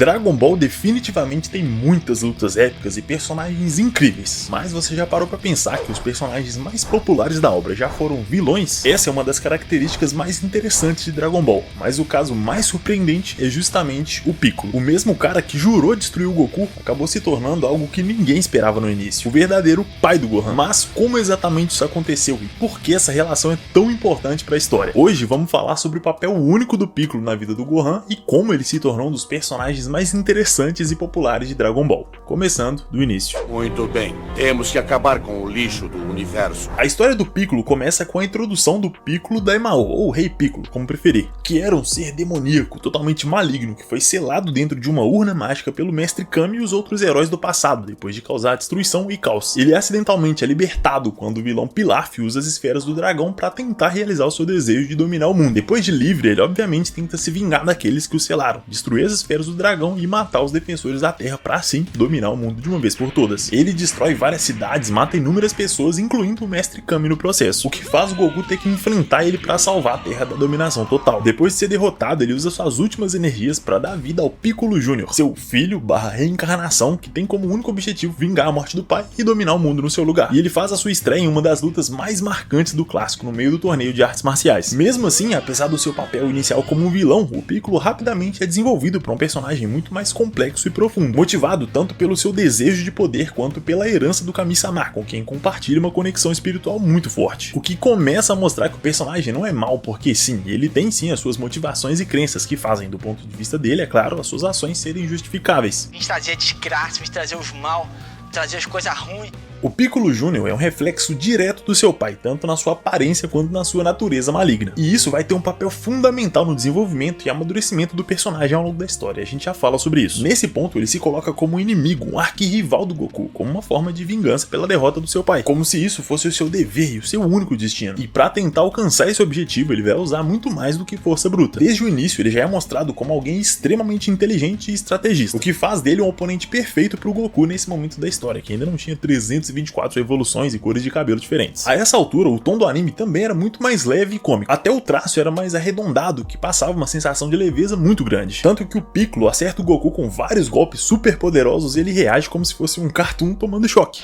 Dragon Ball definitivamente tem muitas lutas épicas e personagens incríveis, mas você já parou pra pensar que os personagens mais populares da obra já foram vilões? Essa é uma das características mais interessantes de Dragon Ball, mas o caso mais surpreendente é justamente o Piccolo. O mesmo cara que jurou destruir o Goku acabou se tornando algo que ninguém esperava no início, o verdadeiro pai do Gohan. Mas como exatamente isso aconteceu e por que essa relação é tão importante pra história? Hoje vamos falar sobre o papel único do Piccolo na vida do Gohan e como ele se tornou um dos personagens mais interessantes e populares de Dragon Ball, começando do início. Muito bem, temos que acabar com o lixo do universo. A história do Piccolo começa com a introdução do Piccolo Daimao, ou Rei Piccolo, como preferir, que era um ser demoníaco, totalmente maligno, que foi selado dentro de uma urna mágica pelo Mestre Kami e os outros heróis do passado, depois de causar destruição e caos. Ele acidentalmente é libertado quando o vilão Pilaf usa as esferas do dragão para tentar realizar o seu desejo de dominar o mundo. Depois de livre, ele obviamente tenta se vingar daqueles que o selaram, destruir as esferas do dragão e matar os defensores da Terra para assim dominar o mundo de uma vez por todas. Ele destrói várias cidades, mata inúmeras pessoas, incluindo o Mestre Kami no processo, o que faz o Goku ter que enfrentar ele para salvar a Terra da dominação total. Depois de ser derrotado, ele usa suas últimas energias para dar vida ao Piccolo Jr., seu filho / reencarnação, que tem como único objetivo vingar a morte do pai e dominar o mundo no seu lugar. E ele faz a sua estreia em uma das lutas mais marcantes do clássico, no meio do torneio de artes marciais. Mesmo assim, apesar do seu papel inicial como um vilão, o Piccolo rapidamente é desenvolvido para um personagem muito mais complexo e profundo, motivado tanto pelo seu desejo de poder quanto pela herança do Kami-sama, com quem compartilha uma conexão espiritual muito forte. O que começa a mostrar que o personagem não é mau porque sim, ele tem sim as suas motivações e crenças que fazem, do ponto de vista dele, é claro, as suas ações serem justificáveis. Vim trazer desgraça, vim trazer os mal, trazer as coisas ruins. O Piccolo Jr. é um reflexo direto do seu pai, tanto na sua aparência quanto na sua natureza maligna. E isso vai ter um papel fundamental no desenvolvimento e amadurecimento do personagem ao longo da história, a gente já fala sobre isso. Nesse ponto, ele se coloca como um inimigo, um arquirrival do Goku, como uma forma de vingança pela derrota do seu pai, como se isso fosse o seu dever e o seu único destino. E para tentar alcançar esse objetivo, ele vai usar muito mais do que força bruta. Desde o início, ele já é mostrado como alguém extremamente inteligente e estrategista, o que faz dele um oponente perfeito pro Goku nesse momento da história, que ainda não tinha 324 evoluções e cores de cabelo diferentes. A essa altura, o tom do anime também era muito mais leve e cômico. Até o traço era mais arredondado, que passava uma sensação de leveza muito grande. Tanto que o Piccolo acerta o Goku com vários golpes super poderosos e ele reage como se fosse um cartoon tomando choque.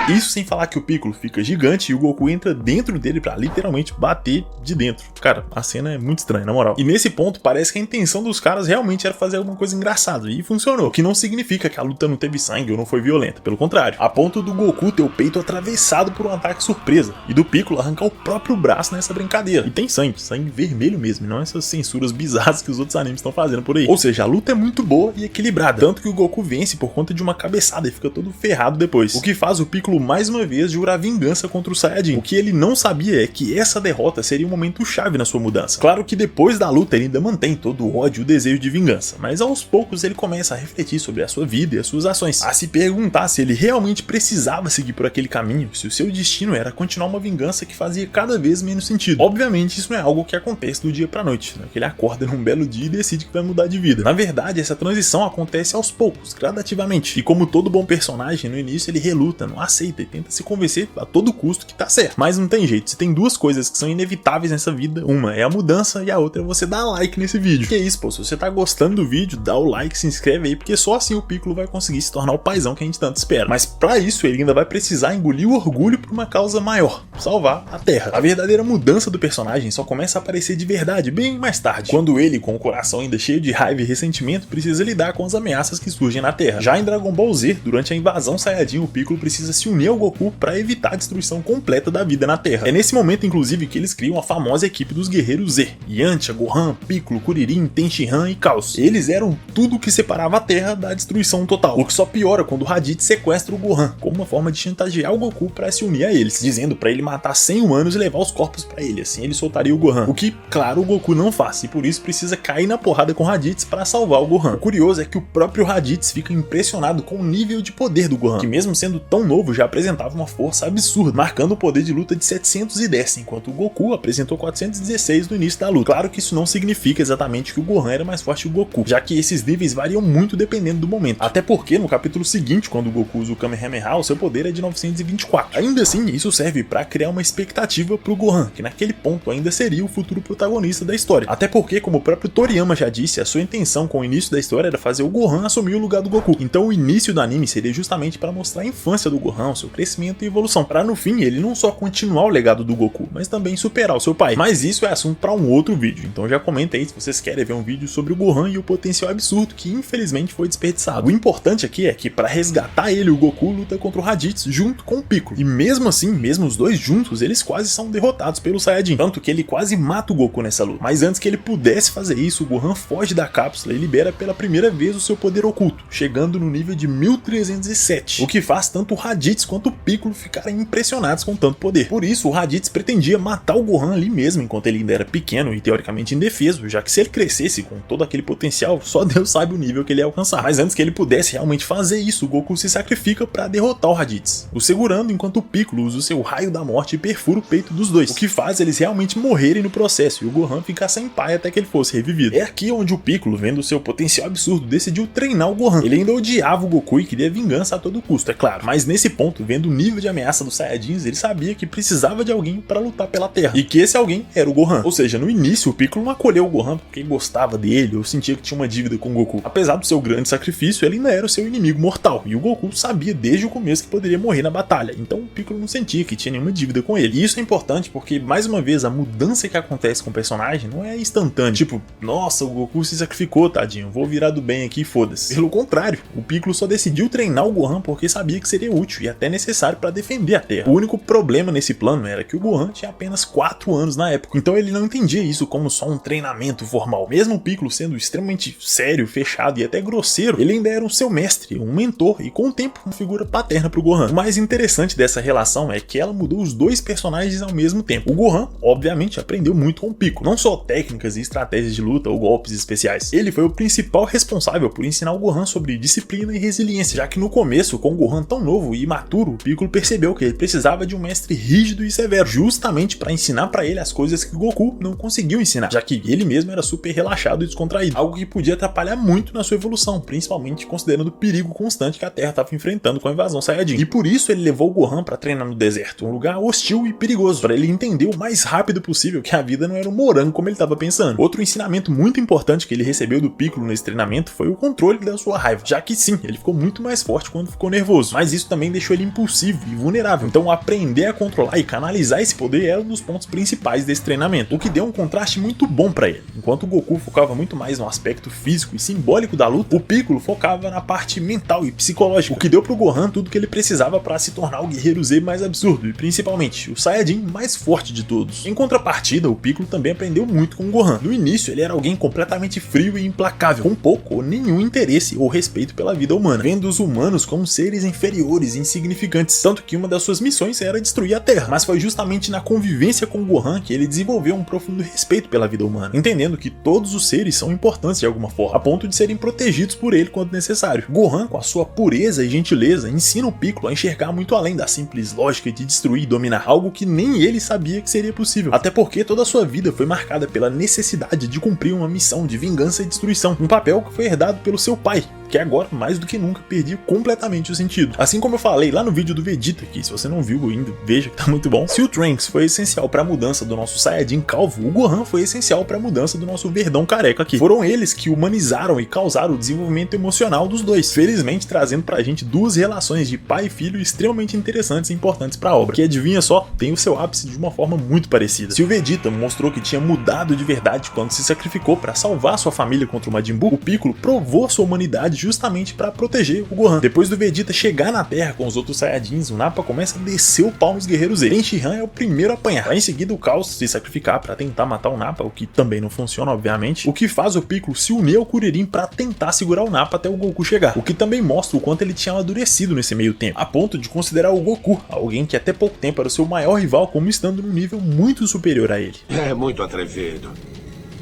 Isso sem falar que o Piccolo fica gigante e o Goku entra dentro dele pra literalmente bater de dentro. Cara, a cena é muito estranha, na moral. E nesse ponto parece que a intenção dos caras realmente era fazer alguma coisa engraçada, e funcionou. O que não significa que a luta não teve sangue ou não foi violenta, pelo contrário. A ponto do Goku ter o peito atravessado por um ataque surpresa, e do Piccolo arrancar o próprio braço nessa brincadeira. E tem sangue vermelho mesmo, e não essas censuras bizarras que os outros animes estão fazendo por aí. Ou seja, a luta é muito boa e equilibrada, tanto que o Goku vence por conta de uma cabeçada e fica todo ferrado depois. O que faz o Piccolo mais uma vez jurar vingança contra o Saiyajin. O que ele não sabia é que essa derrota seria um momento chave na sua mudança. Claro que depois da luta ele ainda mantém todo o ódio e o desejo de vingança, mas aos poucos ele começa a refletir sobre a sua vida e as suas ações, a se perguntar se ele realmente precisava seguir por aquele caminho, se o seu destino era continuar uma vingança que fazia cada vez menos sentido. Obviamente isso não é algo que acontece do dia pra noite, né? Que ele acorda num belo dia e decide que vai mudar de vida. Na verdade, essa transição acontece aos poucos, gradativamente, e como todo bom personagem, no início ele reluta, não aceita e tenta se convencer a todo custo que tá certo. Mas não tem jeito, se tem duas coisas que são inevitáveis nessa vida, uma é a mudança e a outra é você dar like nesse vídeo. Que é isso, pô, se você tá gostando do vídeo, dá o like, se inscreve aí, porque só assim o Piccolo vai conseguir se tornar o paizão que a gente tanto espera. Mas pra isso ele ainda vai precisar engolir o orgulho por uma causa maior, salvar a Terra. A verdadeira mudança do personagem só começa a aparecer de verdade bem mais tarde, quando ele, com o coração ainda cheio de raiva e ressentimento, precisa lidar com as ameaças que surgem na Terra. Já em Dragon Ball Z, durante a invasão Saiyajin, o Piccolo precisa se unir ao Goku para evitar a destruição completa da vida na Terra. É nesse momento, inclusive, que eles criam a famosa equipe dos Guerreiros Z: Yantia, Gohan, Piccolo, Kuririn, Tenshinhan e Chaos. Eles eram tudo o que separava a Terra da destruição total, o que só piora quando o Raditz sequestra o Gohan, como uma forma de chantagear o Goku para se unir a eles, dizendo para ele matar 100 humanos e levar os corpos para ele, assim ele soltaria o Gohan, o que, claro, o Goku não faz, e por isso precisa cair na porrada com o Raditz para salvar o Gohan. O curioso é que o próprio Raditz fica impressionado com o nível de poder do Gohan, que mesmo sendo tão novo, já apresentava uma força absurda, marcando um poder de luta de 710, enquanto o Goku apresentou 416 no início da luta. Claro que isso não significa exatamente que o Gohan era mais forte que o Goku, já que esses níveis variam muito dependendo do momento. Até porque no capítulo seguinte, quando o Goku usa o Kamehameha, o seu poder é de 924. Ainda assim, isso serve para criar uma expectativa pro Gohan, que naquele ponto ainda seria o futuro protagonista da história. Até porque, como o próprio Toriyama já disse, a sua intenção com o início da história era fazer o Gohan assumir o lugar do Goku. Então o início do anime seria justamente para mostrar a infância do Gohan, seu crescimento e evolução, para no fim ele não só continuar o legado do Goku, mas também superar o seu pai. Mas isso é assunto para um outro vídeo, então já comenta aí se vocês querem ver um vídeo sobre o Gohan e o potencial absurdo que infelizmente foi desperdiçado. O importante aqui é que para resgatar ele, o Goku luta contra o Raditz junto com o Piccolo, e mesmo assim, mesmo os dois juntos, eles quase são derrotados pelo Saiyajin, tanto que ele quase mata o Goku nessa luta. Mas antes que ele pudesse fazer isso, o Gohan foge da cápsula e libera pela primeira vez o seu poder oculto, chegando no nível de 1307, o que faz tanto o Raditz quanto o Piccolo ficarem impressionados com tanto poder. Por isso, o Raditz pretendia matar o Gohan ali mesmo, enquanto ele ainda era pequeno e teoricamente indefeso, já que se ele crescesse com todo aquele potencial, só Deus sabe o nível que ele ia alcançar. Mas antes que ele pudesse realmente fazer isso, o Goku se sacrifica para derrotar o Raditz, o segurando enquanto o Piccolo usa o seu raio da morte e perfura o peito dos dois, o que faz eles realmente morrerem no processo e o Gohan ficar sem pai até que ele fosse revivido. É aqui onde o Piccolo, vendo o seu potencial absurdo, decidiu treinar o Gohan. Ele ainda odiava o Goku e queria vingança a todo custo, é claro, mas nesse ponto, vendo o nível de ameaça dos Saiyajins, ele sabia que precisava de alguém para lutar pela Terra, e que esse alguém era o Gohan. Ou seja, no início o Piccolo não acolheu o Gohan porque gostava dele ou sentia que tinha uma dívida com o Goku. Apesar do seu grande sacrifício, ele ainda era o seu inimigo mortal, e o Goku sabia desde o começo que poderia morrer na batalha, então o Piccolo não sentia que tinha nenhuma dívida com ele. E isso é importante porque, mais uma vez, a mudança que acontece com o personagem não é instantânea, tipo, nossa, o Goku se sacrificou, tadinho, vou virar do bem aqui, foda-se. Pelo contrário, o Piccolo só decidiu treinar o Gohan porque sabia que seria útil e até necessário para defender a Terra. O único problema nesse plano era que o Gohan tinha apenas 4 anos na época, então ele não entendia isso como só um treinamento formal. Mesmo o Piccolo sendo extremamente sério, fechado e até grosseiro, ele ainda era um seu mestre, um mentor e com o tempo uma figura paterna pro Gohan. O mais interessante dessa relação é que ela mudou os dois personagens ao mesmo tempo. O Gohan, obviamente, aprendeu muito com o Piccolo, não só técnicas e estratégias de luta ou golpes especiais. Ele foi o principal responsável por ensinar o Gohan sobre disciplina e resiliência, já que no começo, com o Gohan tão novo e imaturo, o Piccolo percebeu que ele precisava de um mestre rígido e severo, justamente para ensinar para ele as coisas que o Goku não conseguiu ensinar, já que ele mesmo era super relaxado e descontraído, algo que podia atrapalhar muito na sua evolução, principalmente considerando o perigo constante que a Terra estava enfrentando com a invasão Saiyajin. E por isso ele levou o Gohan para treinar no deserto, um lugar hostil e perigoso, para ele entender o mais rápido possível que a vida não era um morango como ele estava pensando. Outro ensinamento muito importante que ele recebeu do Piccolo nesse treinamento foi o controle da sua raiva, já que sim, ele ficou muito mais forte quando ficou nervoso, mas isso também deixou ele impulsivo e vulnerável. Então aprender a controlar e canalizar esse poder era um dos pontos principais desse treinamento, o que deu um contraste muito bom para ele. Enquanto o Goku focava muito mais no aspecto físico e simbólico da luta, o Piccolo focava na parte mental e psicológica, o que deu pro Gohan tudo que ele precisava para se tornar o guerreiro Z mais absurdo e principalmente o Saiyajin mais forte de todos. Em contrapartida, o Piccolo também aprendeu muito com o Gohan. No início ele era alguém completamente frio e implacável, com pouco ou nenhum interesse ou respeito pela vida humana, vendo os humanos como seres inferiores e insignificantes, tanto que uma das suas missões era destruir a Terra. Mas foi justamente na convivência com o Gohan que ele desenvolveu um profundo respeito pela vida humana, entendendo que todos os seres são importantes de alguma forma, a ponto de serem protegidos por ele quando necessário. Gohan, com a sua pureza e gentileza, ensina o Piccolo a enxergar muito além da simples lógica de destruir e dominar, algo que nem ele sabia que seria possível, até porque toda a sua vida foi marcada pela necessidade de cumprir uma missão de vingança e destruição, um papel que foi herdado pelo seu pai, que agora, mais do que nunca, perdia completamente o sentido. Assim como eu falei lá no vídeo do Vegeta, que se você não viu ainda, veja que tá muito bom. Se o Trunks foi essencial para a mudança do nosso Saiyajin calvo, o Gohan foi essencial para a mudança do nosso verdão careca aqui. Foram eles que humanizaram e causaram o desenvolvimento emocional dos dois, felizmente trazendo pra gente duas relações de pai e filho extremamente interessantes e importantes pra obra, que adivinha só, tem o seu ápice de uma forma muito parecida. Se o Vegeta mostrou que tinha mudado de verdade quando se sacrificou para salvar sua família contra o Majin Buu, o Piccolo provou sua humanidade justamente para proteger o Gohan. Depois do Vegeta chegar na Terra com os outros Saiyajins, o Nappa começa a descer o pau nos guerreiros Z. Tenshinhan é o primeiro a apanhar. Em seguida, o Caos se sacrificar para tentar matar o Nappa, o que também não funciona, obviamente, o que faz o Piccolo se unir ao Kuririn para tentar segurar o Nappa até o Goku chegar, o que também mostra o quanto ele tinha amadurecido nesse meio tempo, a ponto de considerar o Goku alguém que até pouco tempo era o seu maior rival, como estando num nível muito superior a ele. É muito atrevido.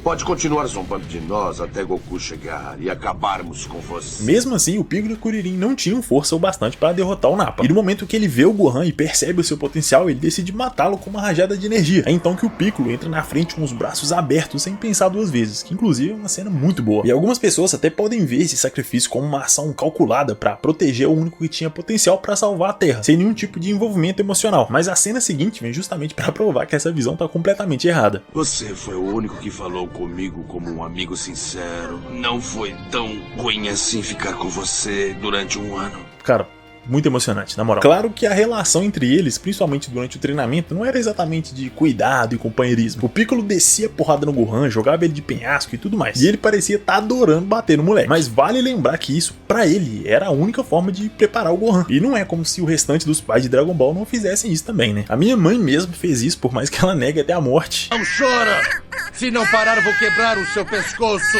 Pode continuar zombando de nós até Goku chegar e acabarmos com você. Mesmo assim, o Piccolo e o Kuririn não tinham força o bastante para derrotar o Nappa. E no momento que ele vê o Gohan e percebe o seu potencial, ele decide matá-lo com uma rajada de energia. É então que o Piccolo entra na frente com os braços abertos sem pensar duas vezes, que inclusive é uma cena muito boa. E algumas pessoas até podem ver esse sacrifício como uma ação calculada para proteger o único que tinha potencial para salvar a Terra, sem nenhum tipo de envolvimento emocional. Mas a cena seguinte vem justamente para provar que essa visão tá completamente errada. Você foi o único que falou comigo como um amigo sincero. Não foi tão ruim assim ficar com você durante um ano. Cara, muito emocionante, na moral. Claro que a relação entre eles, principalmente durante o treinamento, não era exatamente de cuidado e companheirismo. O Piccolo descia porrada no Gohan, jogava ele de penhasco e tudo mais. E ele parecia estar adorando bater no moleque. Mas vale lembrar que isso, pra ele, era a única forma de preparar o Gohan. E não é como se o restante dos pais de Dragon Ball não fizessem isso também, né? A minha mãe mesmo fez isso, por mais que ela negue até a morte. Não chora! Se não parar, vou quebrar o seu pescoço!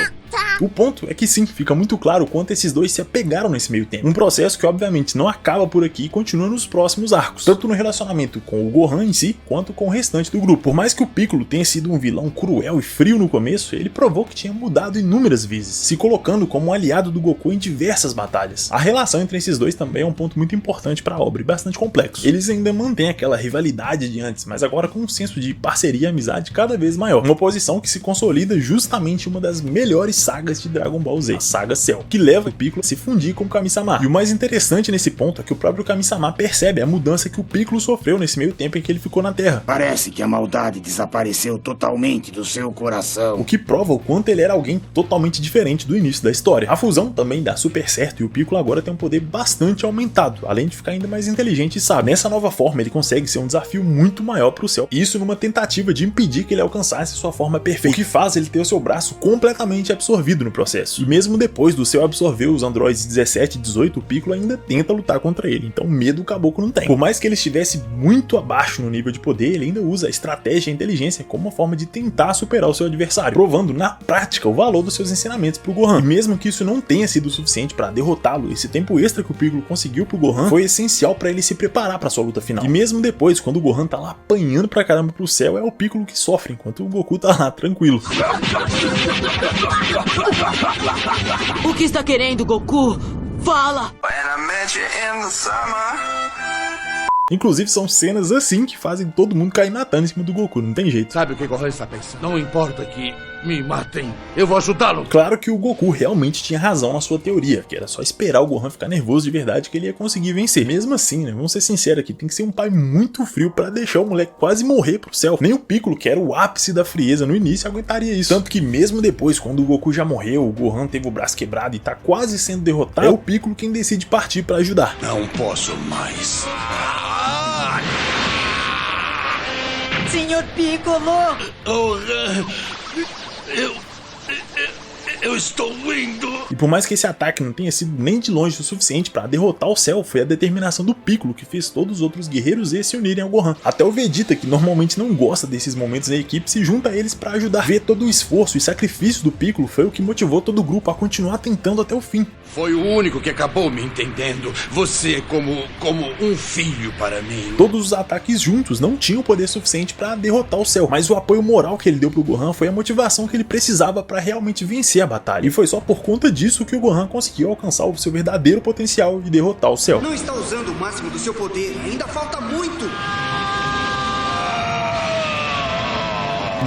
O ponto é que sim, fica muito claro o quanto esses dois se apegaram nesse meio tempo. Um processo que obviamente não acaba por aqui e continua nos próximos arcos, tanto no relacionamento com o Gohan em si, quanto com o restante do grupo. Por mais que o Piccolo tenha sido um vilão cruel e frio no começo, ele provou que tinha mudado inúmeras vezes, se colocando como um aliado do Goku em diversas batalhas. A relação entre esses dois também é um ponto muito importante para a obra e bastante complexo. Eles ainda mantêm aquela rivalidade de antes, mas agora com um senso de parceria e amizade cada vez maior. Uma oposição que se consolida justamente em uma das melhores sagas de Dragon Ball Z, a saga Cell, que leva o Piccolo a se fundir com o Kami-sama. E o mais interessante nesse ponto é que o próprio Kami-sama percebe a mudança que o Piccolo sofreu nesse meio tempo em que ele ficou na Terra. Parece que a maldade desapareceu totalmente do seu coração. O que prova o quanto ele era alguém totalmente diferente do início da história. A fusão também dá super certo e o Piccolo agora tem um poder bastante aumentado, além de ficar ainda mais inteligente e sábio. Nessa nova forma ele consegue ser um desafio muito maior pro Cell. Isso numa tentativa de impedir que ele alcançasse sua forma perfeita, o que faz ele ter o seu braço completamente absorvido no processo. E mesmo depois do Cell absorver os androides 17 e 18, o Piccolo ainda tenta lutar contra ele, então medo o caboclo não tem. Por mais que ele estivesse muito abaixo no nível de poder, ele ainda usa a estratégia e a inteligência como uma forma de tentar superar o seu adversário, provando na prática o valor dos seus ensinamentos pro Gohan. E mesmo que isso não tenha sido suficiente para derrotá-lo, esse tempo extra que o Piccolo conseguiu pro Gohan foi essencial para ele se preparar para sua luta final. E mesmo depois, quando o Gohan tá lá apanhando pra caramba pro Cell, é o Piccolo que sofre, enquanto o Goku tá lá tranquilo. O que está querendo, Goku? Fala! Inclusive são cenas assim que fazem todo mundo cair matando em cima do Goku, não tem jeito. Sabe o que Gohan está pensando? Não importa que me matem, eu vou ajudá-lo. Claro que o Goku realmente tinha razão na sua teoria, que era só esperar o Gohan ficar nervoso de verdade que ele ia conseguir vencer. Mesmo assim, né, vamos ser sinceros aqui, tem que ser um pai muito frio pra deixar o moleque quase morrer pro Cell. Nem o Piccolo, que era o ápice da frieza no início, aguentaria isso. Tanto que mesmo depois, quando o Goku já morreu, o Gohan teve o braço quebrado e tá quase sendo derrotado, é o Piccolo quem decide partir pra ajudar. Não posso mais. Senhor Piccolo! Eu estou indo. E por mais que esse ataque não tenha sido nem de longe o suficiente para derrotar o Cell, foi a determinação do Piccolo que fez todos os outros guerreiros Z se unirem ao Gohan. Até o Vegeta, que normalmente não gosta desses momentos em equipe, se junta a eles para ajudar. Ver todo o esforço e sacrifício do Piccolo foi o que motivou todo o grupo a continuar tentando até o fim. Foi o único que acabou me entendendo. Você como um filho para mim. Todos os ataques juntos não tinham poder suficiente para derrotar o Cell, mas o apoio moral que ele deu pro Gohan foi a motivação que ele precisava para realmente vencer a batalha. E foi só por conta disso que o Gohan conseguiu alcançar o seu verdadeiro potencial e derrotar o Cell. Não está usando o máximo do seu poder, ainda falta muito!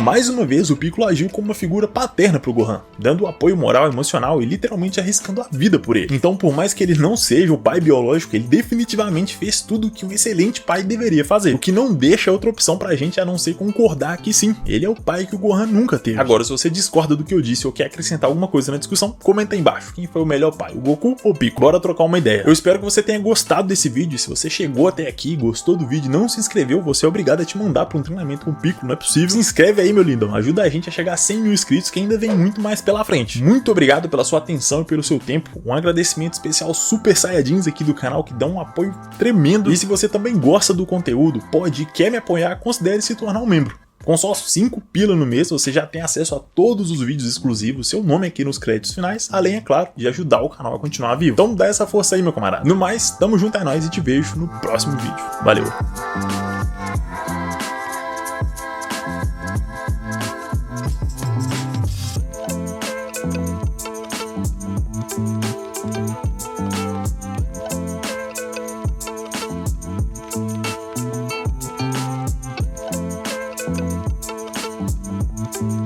Mais uma vez, o Piccolo agiu como uma figura paterna pro Gohan, dando apoio moral, emocional e literalmente arriscando a vida por ele. Então, por mais que ele não seja o pai biológico, ele definitivamente fez tudo o que um excelente pai deveria fazer, o que não deixa outra opção pra gente a não ser concordar que sim, ele é o pai que o Gohan nunca teve. Agora, se você discorda do que eu disse ou quer acrescentar alguma coisa na discussão, comenta aí embaixo. Quem foi o melhor pai, o Goku ou o Piccolo? Bora trocar uma ideia. Eu espero que você tenha gostado desse vídeo, e se você chegou até aqui, gostou do vídeo e não se inscreveu, você é obrigado a te mandar para um treinamento com o Piccolo, não é possível. Se inscreve aí, meu lindão, ajuda a gente a chegar a 100 mil inscritos, que ainda vem muito mais pela frente. Muito obrigado pela sua atenção e pelo seu tempo, um agradecimento especial Super Saiyajins aqui do canal, que dão um apoio tremendo, e se você também gosta do conteúdo, pode e quer me apoiar, considere se tornar um membro. Com só 5 pila no mês, você já tem acesso a todos os vídeos exclusivos, seu nome aqui nos créditos finais, além, é claro, de ajudar o canal a continuar vivo. Então dá essa força aí, meu camarada. No mais, tamo junto, é nóis, e te vejo no próximo vídeo. Valeu!